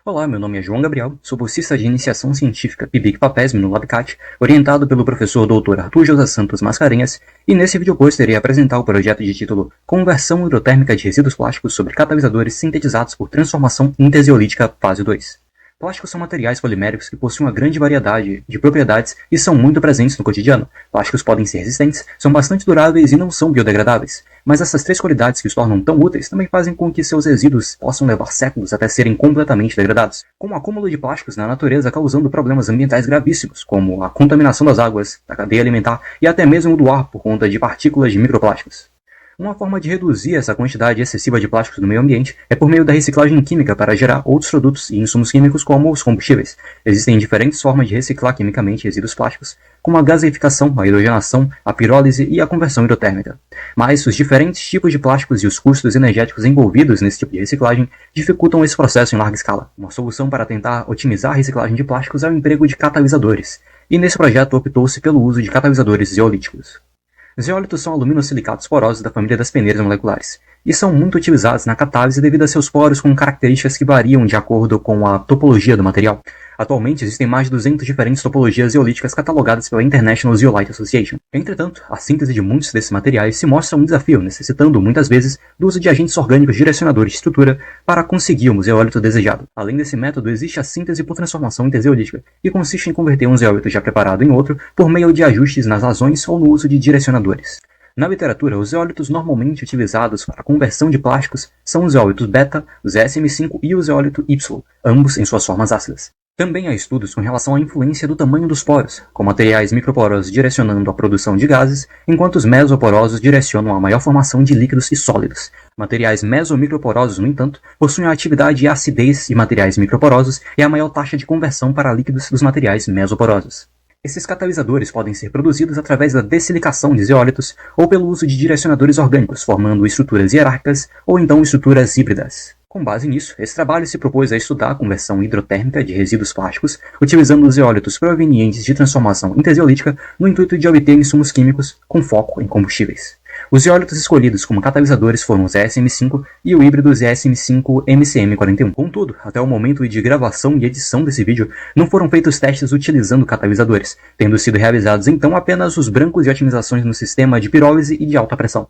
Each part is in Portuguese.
Olá, meu nome é João Gabriel, sou bolsista de Iniciação Científica PIBIC-PAPESM no LabCat, orientado pelo professor Dr. Arthur José Santos Mascarenhas, e nesse vídeo post irei apresentar o projeto de título Conversão hidrotérmica de resíduos plásticos sobre catalisadores sintetizados por transformação interzeolítica fase 2. Plásticos são materiais poliméricos que possuem uma grande variedade de propriedades e são muito presentes no cotidiano. Plásticos podem ser resistentes, são bastante duráveis e não são biodegradáveis. Mas essas três qualidades que os tornam tão úteis também fazem com que seus resíduos possam levar séculos até serem completamente degradados, com o acúmulo de plásticos na natureza causando problemas ambientais gravíssimos, como a contaminação das águas, da cadeia alimentar e até mesmo do ar por conta de partículas de microplásticos. Uma forma de reduzir essa quantidade excessiva de plásticos no meio ambiente é por meio da reciclagem química para gerar outros produtos e insumos químicos como os combustíveis. Existem diferentes formas de reciclar quimicamente resíduos plásticos, como a gaseificação, a hidrogenação, a pirólise e a conversão hidrotérmica. Mas os diferentes tipos de plásticos e os custos energéticos envolvidos nesse tipo de reciclagem dificultam esse processo em larga escala. Uma solução para tentar otimizar a reciclagem de plásticos é o emprego de catalisadores, e nesse projeto optou-se pelo uso de catalisadores zeolíticos. Zeólitos são aluminosilicatos porosos da família das peneiras moleculares, e são muito utilizados na catálise devido a seus poros com características que variam de acordo com a topologia do material. Atualmente existem mais de 200 diferentes topologias zeolíticas catalogadas pela International Zeolite Association. Entretanto, a síntese de muitos desses materiais se mostra um desafio, necessitando muitas vezes do uso de agentes orgânicos direcionadores de estrutura para conseguir o zeólito desejado. Além desse método, existe a síntese por transformação interzeolítica, que consiste em converter um zeólito já preparado em outro por meio de ajustes nas razões ou no uso de direcionadores. Na literatura, os zeólitos normalmente utilizados para a conversão de plásticos são os zeólitos beta, o ZSM5 e o zeólito Y, ambos em suas formas ácidas. Também há estudos com relação à influência do tamanho dos poros, com materiais microporosos direcionando a produção de gases, enquanto os mesoporosos direcionam a maior formação de líquidos e sólidos. Materiais mesomicroporosos, no entanto, possuem a atividade e a acidez de materiais microporosos e a maior taxa de conversão para líquidos dos materiais mesoporosos. Esses catalisadores podem ser produzidos através da dessilicação de zeólitos ou pelo uso de direcionadores orgânicos, formando estruturas hierárquicas ou então estruturas híbridas. Com base nisso, esse trabalho se propôs a estudar a conversão hidrotérmica de resíduos plásticos, utilizando os zeólitos provenientes de transformação interzeolítica no intuito de obter insumos químicos com foco em combustíveis. Os zeólitos escolhidos como catalisadores foram o ZSM5 e o híbrido ZSM5-MCM41. Contudo, até o momento de gravação e edição desse vídeo, não foram feitos testes utilizando catalisadores, tendo sido realizados então apenas os brancos e otimizações no sistema de pirólise e de alta pressão.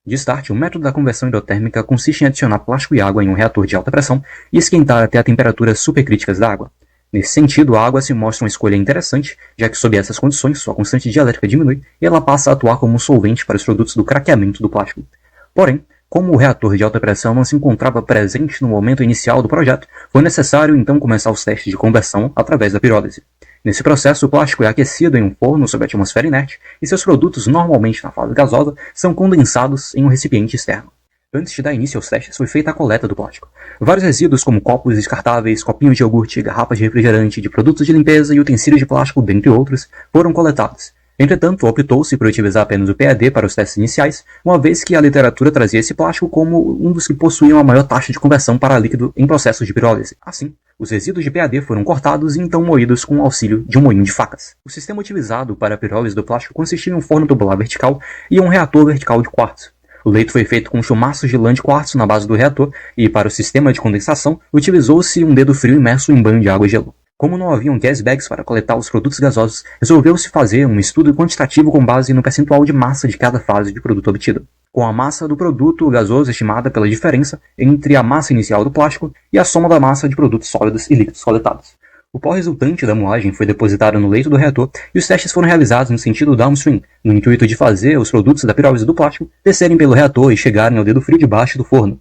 De start, o método da conversão hidrotérmica consiste em adicionar plástico e água em um reator de alta pressão e esquentar até a temperaturas supercríticas da água. Nesse sentido, a água se mostra uma escolha interessante, já que sob essas condições sua constante dielétrica diminui e ela passa a atuar como um solvente para os produtos do craqueamento do plástico. Porém, como o reator de alta pressão não se encontrava presente no momento inicial do projeto, foi necessário então começar os testes de conversão através da pirólise. Nesse processo, o plástico é aquecido em um forno sob a atmosfera inerte e seus produtos, normalmente na fase gasosa, são condensados em um recipiente externo. Antes de dar início aos testes, foi feita a coleta do plástico. Vários resíduos como copos descartáveis, copinhos de iogurte, garrafas de refrigerante, de produtos de limpeza e utensílios de plástico, dentre outros, foram coletados. Entretanto, optou-se por utilizar apenas o PAD para os testes iniciais, uma vez que a literatura trazia esse plástico como um dos que possuíam a maior taxa de conversão para líquido em processos de pirólise. Assim, os resíduos de PAD foram cortados e então moídos com o auxílio de um moinho de facas. O sistema utilizado para a pirólise do plástico consistia em um forno tubular vertical e um reator vertical de quartzo. O leito foi feito com chumaços de lã de quartzo na base do reator e, para o sistema de condensação, utilizou-se um dedo frio imerso em banho de água e gelo. Como não haviam gas bags para coletar os produtos gasosos, resolveu-se fazer um estudo quantitativo com base no percentual de massa de cada fase de produto obtido, com a massa do produto gasoso estimada pela diferença entre a massa inicial do plástico e a soma da massa de produtos sólidos e líquidos coletados. O pó resultante da moagem foi depositado no leito do reator e os testes foram realizados no sentido downstream, no intuito de fazer os produtos da pirólise do plástico descerem pelo reator e chegarem ao dedo frio de baixo do forno.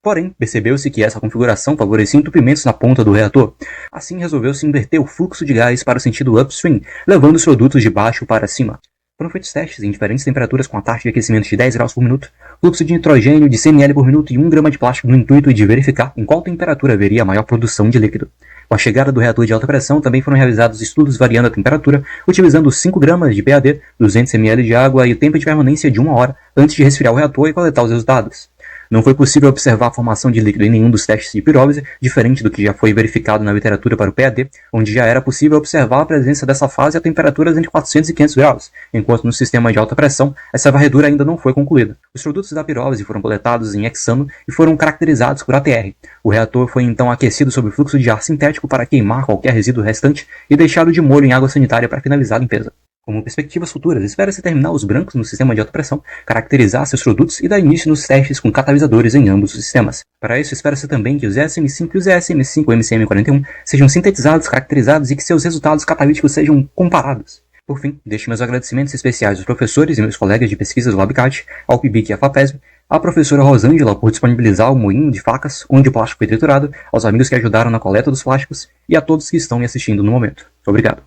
Porém, percebeu-se que essa configuração favorecia entupimentos na ponta do reator. Assim, resolveu-se inverter o fluxo de gás para o sentido upstream, levando os produtos de baixo para cima. Foram feitos testes em diferentes temperaturas com a taxa de aquecimento de 10 graus por minuto, fluxo de nitrogênio de 100 ml por minuto e 1 grama de plástico no intuito de verificar em qual temperatura haveria a maior produção de líquido. Com a chegada do reator de alta pressão, também foram realizados estudos variando a temperatura, utilizando 5 gramas de PAD, 200 ml de água e o tempo de permanência de 1 hora antes de resfriar o reator e coletar os resultados. Não foi possível observar a formação de líquido em nenhum dos testes de pirólise, diferente do que já foi verificado na literatura para o PAD, onde já era possível observar a presença dessa fase a temperaturas entre 400 e 500 graus, enquanto no sistema de alta pressão essa varredura ainda não foi concluída. Os produtos da pirólise foram coletados em hexano e foram caracterizados por ATR. O reator foi então aquecido sob fluxo de ar sintético para queimar qualquer resíduo restante e deixado de molho em água sanitária para finalizar a limpeza. Como perspectivas futuras, espera-se terminar os brancos no sistema de alta pressão, caracterizar seus produtos e dar início nos testes com catalisadores em ambos os sistemas. Para isso, espera-se também que os ESM5 e os ESM5-MCM41 sejam sintetizados, caracterizados e que seus resultados catalíticos sejam comparados. Por fim, deixo meus agradecimentos especiais aos professores e meus colegas de pesquisa do LabCat, ao PIBIC e à FAPESM, à professora Rosângela por disponibilizar o moinho de facas onde o plástico foi triturado, aos amigos que ajudaram na coleta dos plásticos e a todos que estão me assistindo no momento. Obrigado.